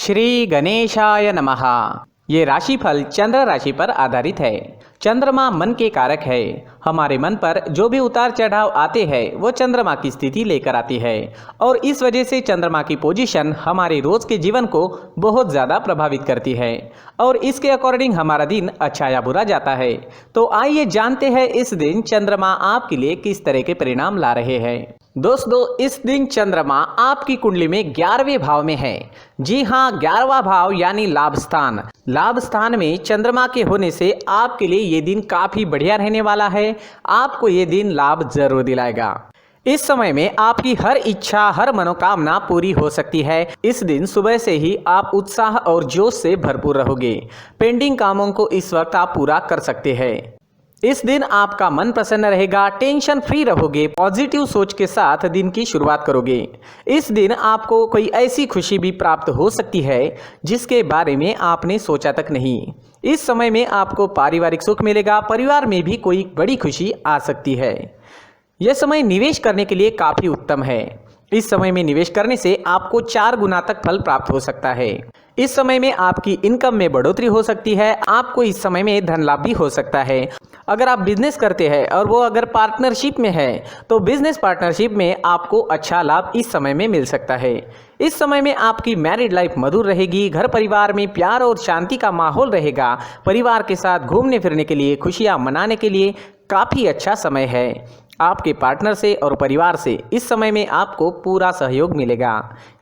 श्री गणेशाय नमः। ये राशिफल चंद्र राशि पर आधारित है। चंद्रमा मन के कारक है। हमारे मन पर जो भी उतार चढ़ाव आते हैं वो चंद्रमा की स्थिति लेकर आती है और इस वजह से चंद्रमा की पोजीशन हमारे रोज के जीवन को बहुत ज़्यादा प्रभावित करती है और इसके अकॉर्डिंग हमारा दिन अच्छा या बुरा जाता है। तो आइए जानते हैं इस दिन चंद्रमा आपके लिए किस तरह के परिणाम ला रहे हैं। दोस्तों, इस दिन चंद्रमा आपकी कुंडली में 11वें भाव में है। जी हाँ, 11वां भाव यानी लाभ स्थान। लाभ स्थान में चंद्रमा के होने से आपके लिए ये दिन काफी बढ़िया रहने वाला है। आपको ये दिन लाभ जरूर दिलाएगा। इस समय में आपकी हर इच्छा, हर मनोकामना पूरी हो सकती है। इस दिन सुबह से ही आप उत्साह और जोश से भरपूर रहोगे। पेंडिंग कामों को इस वक्त आप पूरा कर सकते हैं। इस दिन आपका मन प्रसन्न रहेगा, टेंशन फ्री रहोगे, पॉजिटिव सोच के साथ दिन की शुरुआत करोगे। इस दिन आपको कोई ऐसी खुशी भी प्राप्त हो सकती है जिसके बारे में आपने सोचा तक नहीं। इस समय में आपको पारिवारिक सुख मिलेगा, परिवार में भी कोई बड़ी खुशी आ सकती है। यह समय निवेश करने के लिए काफी उत्तम है। इस समय में निवेश करने से आपको 4 गुना तक फल प्राप्त हो सकता है। इस समय में आपकी इनकम में बढ़ोतरी हो सकती है। आपको इस समय में धन लाभ भी हो सकता है। अगर आप बिजनेस करते हैं और वो अगर पार्टनरशिप में है तो बिजनेस पार्टनरशिप में आपको अच्छा लाभ इस समय में मिल सकता है। इस समय में आपकी मैरिड लाइफ मधुर रहेगी। घर परिवार में प्यार और शांति का माहौल रहेगा। परिवार के साथ घूमने फिरने के लिए, खुशियां मनाने के लिए काफ़ी अच्छा समय है। आपके पार्टनर से और परिवार से इस समय में आपको पूरा सहयोग मिलेगा।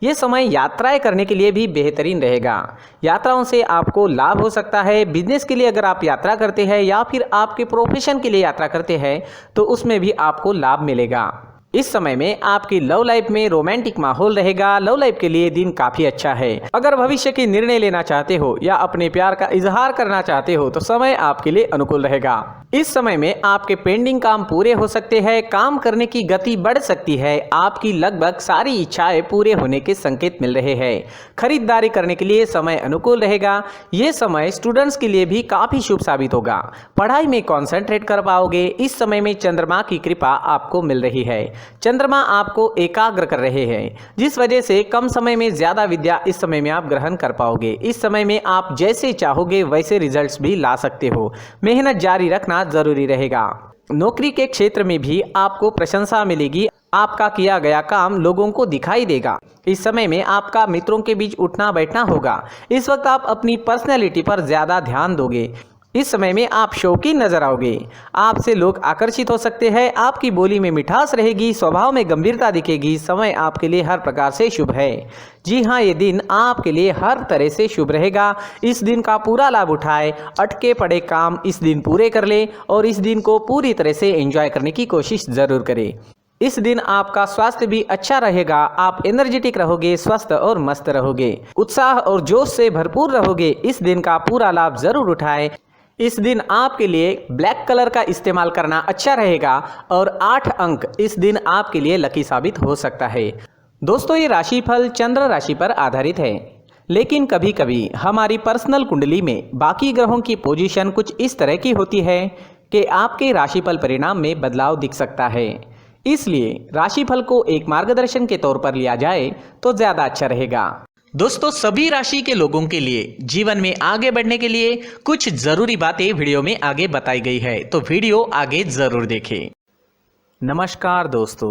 ये समय यात्राएं करने के लिए भी बेहतरीन रहेगा। यात्राओं से आपको लाभ हो सकता है। बिजनेस के लिए अगर आप यात्रा करते हैं या फिर आपके प्रोफेशन के लिए यात्रा करते हैं तो उसमें भी आपको लाभ मिलेगा। इस समय में आपकी लव लाइफ में रोमांटिक माहौल रहेगा। लव लाइफ के लिए दिन काफी अच्छा है। अगर भविष्य के निर्णय लेना चाहते हो या अपने प्यार का इजहार करना चाहते हो तो समय आपके लिए अनुकूल रहेगा। इस समय में आपके पेंडिंग काम पूरे हो सकते हैं। काम करने की गति बढ़ सकती है। आपकी लगभग सारी इच्छाएं पूरे होने के संकेत मिल रहे हैं। खरीदारी करने के लिए समय अनुकूल रहेगा। ये समय स्टूडेंट्स के लिए भी काफी शुभ साबित होगा। पढ़ाई में कॉन्सेंट्रेट कर पाओगे। इस समय में चंद्रमा की कृपा आपको मिल रही है। चंद्रमा आपको एकाग्र कर रहे हैं जिस वजह से कम समय में ज्यादा विद्या इस समय में आप ग्रहण कर पाओगे। इस समय में आप जैसे चाहोगे वैसे रिजल्ट्स भी ला सकते हो। मेहनत जारी रखना जरूरी रहेगा। नौकरी के क्षेत्र में भी आपको प्रशंसा मिलेगी। आपका किया गया काम लोगों को दिखाई देगा। इस समय में आपका मित्रों के बीच उठना बैठना होगा। इस वक्त आप अपनी पर्सनैलिटी पर ज्यादा ध्यान दोगे। इस समय में आप शौकीन नजर आओगे। आपसे लोग आकर्षित हो सकते हैं। आपकी बोली में मिठास रहेगी, स्वभाव में गंभीरता दिखेगी। समय आपके लिए हर प्रकार से शुभ है। जी हाँ, ये दिन आपके लिए हर तरह से शुभ रहेगा। इस दिन का पूरा लाभ उठाए। अटके पड़े काम इस दिन पूरे कर ले और इस दिन को पूरी तरह से एंजॉय करने की कोशिश जरूर करें। इस दिन आपका स्वास्थ्य भी अच्छा रहेगा। आप एनर्जेटिक रहोगे, स्वस्थ और मस्त रहोगे, उत्साह और जोश से भरपूर रहोगे। इस दिन का पूरा लाभ जरूर उठाएं। इस दिन आपके लिए ब्लैक कलर का इस्तेमाल करना अच्छा रहेगा और 8 अंक इस दिन आपके लिए लकी साबित हो सकता है। दोस्तों, ये राशिफल चंद्र राशि पर आधारित है, लेकिन कभी कभी हमारी पर्सनल कुंडली में बाकी ग्रहों की पोजीशन कुछ इस तरह की होती है कि आपके राशिफल परिणाम में बदलाव दिख सकता है। इसलिए राशिफल को एक मार्गदर्शन के तौर पर लिया जाए तो ज़्यादा अच्छा रहेगा। दोस्तों, सभी राशि के लोगों के लिए जीवन में आगे बढ़ने के लिए कुछ जरूरी बातें वीडियो में आगे बताई गई है, तो वीडियो आगे जरूर देखें। नमस्कार दोस्तों,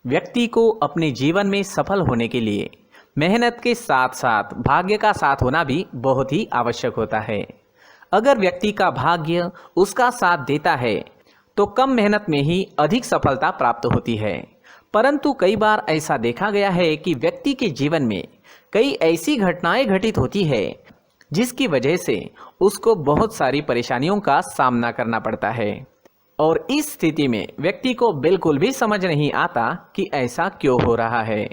व्यक्ति को अपने जीवन में सफल होने के लिए मेहनत के साथ साथ भाग्य का साथ होना भी बहुत ही आवश्यक होता है। अगर व्यक्ति का भाग्य उसका साथ देता है तो कम मेहनत में ही अधिक सफलता प्राप्त होती है। परंतु कई बार ऐसा देखा गया है कि व्यक्ति के जीवन में कई ऐसी घटनाएं घटित होती है जिसकी वजह से उसको बहुत सारी परेशानियों का सामना करना पड़ता है और इस स्थिति में व्यक्ति को बिल्कुल भी समझ नहीं आता कि ऐसा क्यों हो रहा है।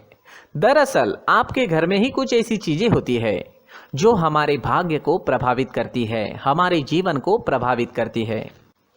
दरअसल आपके घर में ही कुछ ऐसी चीजें होती है जो हमारे भाग्य को प्रभावित करती है, हमारे जीवन को प्रभावित करती है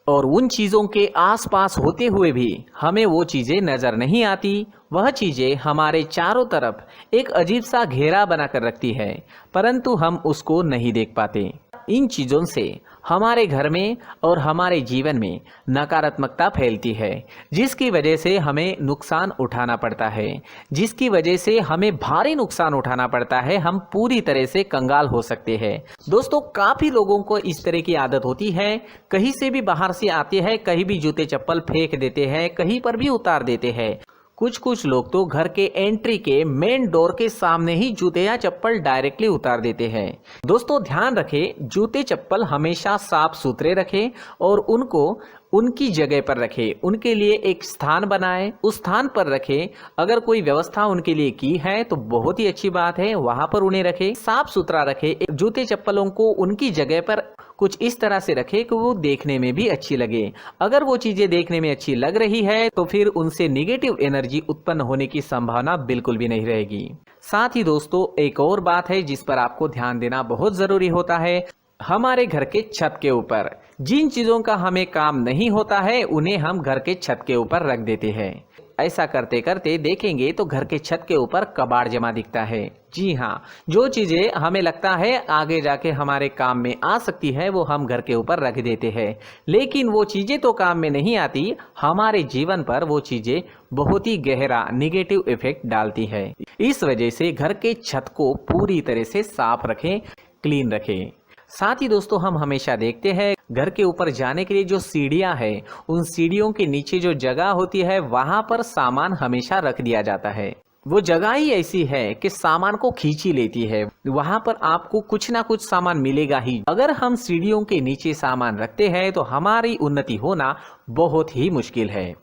और उन चीज़ों के आसपास होते हुए भी हमें वो चीज़ें नज़र नहीं आती। वह चीज़ें हमारे चारों तरफ एक अजीब सा घेरा बनाकर रखती है, परंतु हम उसको नहीं देख पाते। इन चीज़ों से हमारे घर में और हमारे जीवन में नकारात्मकता फैलती है, जिसकी वजह से हमें नुकसान उठाना पड़ता है, जिसकी वजह से हमें भारी नुकसान उठाना पड़ता है। हम पूरी तरह से कंगाल हो सकते हैं। दोस्तों, काफ़ी लोगों को इस तरह की आदत होती है, कहीं से भी बाहर से आते हैं, कहीं भी जूते चप्पल फेंक देते हैं, कहीं पर भी उतार देते हैं। कुछ लोग तो घर के एंट्री के मेन डोर के सामने ही जूते या चप्पल डायरेक्टली उतार देते हैं। दोस्तों, ध्यान रखें, जूते चप्पल हमेशा साफ सुथरे रखें और उनको उनकी जगह पर रखें। उनके लिए एक स्थान बनाएं, उस स्थान पर रखें। अगर कोई व्यवस्था उनके लिए की है तो बहुत ही अच्छी बात है, वहां पर उन्हें रखें, साफ सुथरा रखें। जूते चप्पलों को उनकी जगह पर कुछ इस तरह से रखें कि वो देखने में भी अच्छी लगे। अगर वो चीजें देखने में अच्छी लग रही है तो फिर उनसे निगेटिव एनर्जी उत्पन्न होने की संभावना बिल्कुल भी नहीं रहेगी। साथ ही दोस्तों, एक और बात है जिस पर आपको ध्यान देना बहुत जरूरी होता है। हमारे घर के छत के ऊपर जिन चीजों का हमें काम नहीं होता है उन्हें हम घर के छत के ऊपर रख देते हैं। ऐसा करते करते देखेंगे तो घर के छत के ऊपर कबाड़ जमा दिखता है। जी हाँ, जो चीजें हमें लगता है आगे जाके हमारे काम में आ सकती है वो हम घर के ऊपर रख देते हैं, लेकिन वो चीजें तो काम में नहीं आती, हमारे जीवन पर वो चीजें बहुत ही गहरा निगेटिव इफेक्ट डालती है। इस वजह से घर के छत को पूरी तरह से साफ रखें, क्लीन रखें। साथ ही दोस्तों, हम हमेशा देखते हैं घर के ऊपर जाने के लिए जो सीढ़ियां हैं, उन सीढ़ियों के नीचे जो जगह होती है वहां पर सामान हमेशा रख दिया जाता है। वो जगह ही ऐसी है कि सामान को खींच ही लेती है, वहां पर आपको कुछ ना कुछ सामान मिलेगा ही। अगर हम सीढ़ियों के नीचे सामान रखते हैं तो हमारी उन्नति होना बहुत ही मुश्किल है।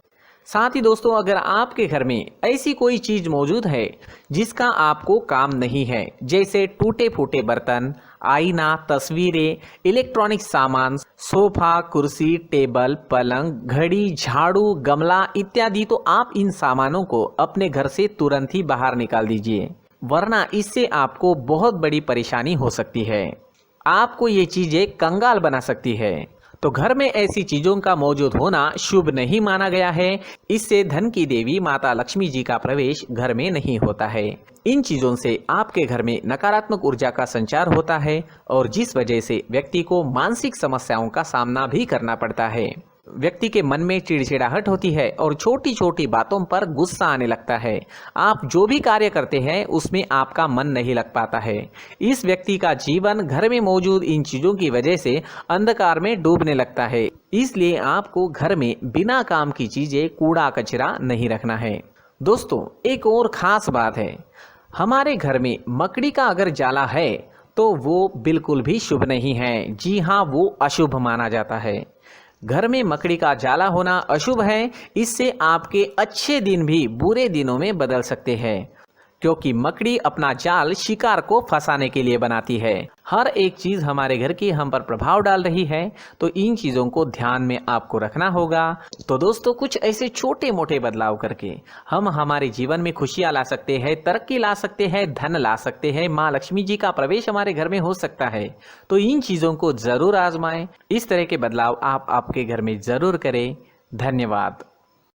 साथ ही दोस्तों, अगर आपके घर में ऐसी कोई चीज मौजूद है जिसका आपको काम नहीं है, जैसे टूटे फूटे बर्तन, आईना, तस्वीरें, इलेक्ट्रॉनिक सामान, सोफा, कुर्सी, टेबल, पलंग, घड़ी, झाड़ू, गमला इत्यादि, तो आप इन सामानों को अपने घर से तुरंत ही बाहर निकाल दीजिए, वरना इससे आपको बहुत बड़ी परेशानी हो सकती है। आपको ये चीजें कंगाल बना सकती है। तो घर में ऐसी चीजों का मौजूद होना शुभ नहीं माना गया है। इससे धन की देवी माता लक्ष्मी जी का प्रवेश घर में नहीं होता है। इन चीजों से आपके घर में नकारात्मक ऊर्जा का संचार होता है और जिस वजह से व्यक्ति को मानसिक समस्याओं का सामना भी करना पड़ता है। व्यक्ति के मन में चिड़चिड़ाहट होती है और छोटी छोटी बातों पर गुस्सा आने लगता है। आप जो भी कार्य करते हैं उसमें आपका मन नहीं लग पाता है। इस व्यक्ति का जीवन घर में मौजूद इन चीजों की वजह से अंधकार में डूबने लगता है। इसलिए आपको घर में बिना काम की चीजें, कूड़ा कचरा नहीं रखना है। दोस्तों, एक और खास बात है, हमारे घर में मकड़ी का अगर जाला है तो वो बिल्कुल भी शुभ नहीं है। जी हाँ, वो अशुभ माना जाता है। घर में मकड़ी का जाला होना अशुभ है। इससे आपके अच्छे दिन भी बुरे दिनों में बदल सकते हैं, क्योंकि मकड़ी अपना जाल शिकार को फंसाने के लिए बनाती है। हर एक चीज हमारे घर की हम पर प्रभाव डाल रही है, तो इन चीजों को ध्यान में आपको रखना होगा। तो दोस्तों, कुछ ऐसे छोटे मोटे बदलाव करके हम हमारे जीवन में खुशियां ला सकते हैं, तरक्की ला सकते हैं, धन ला सकते हैं, माँ लक्ष्मी जी का प्रवेश हमारे घर में हो सकता है। तो इन चीजों को जरूर आजमाएं। इस तरह के बदलाव आप आपके घर में जरूर करें। धन्यवाद।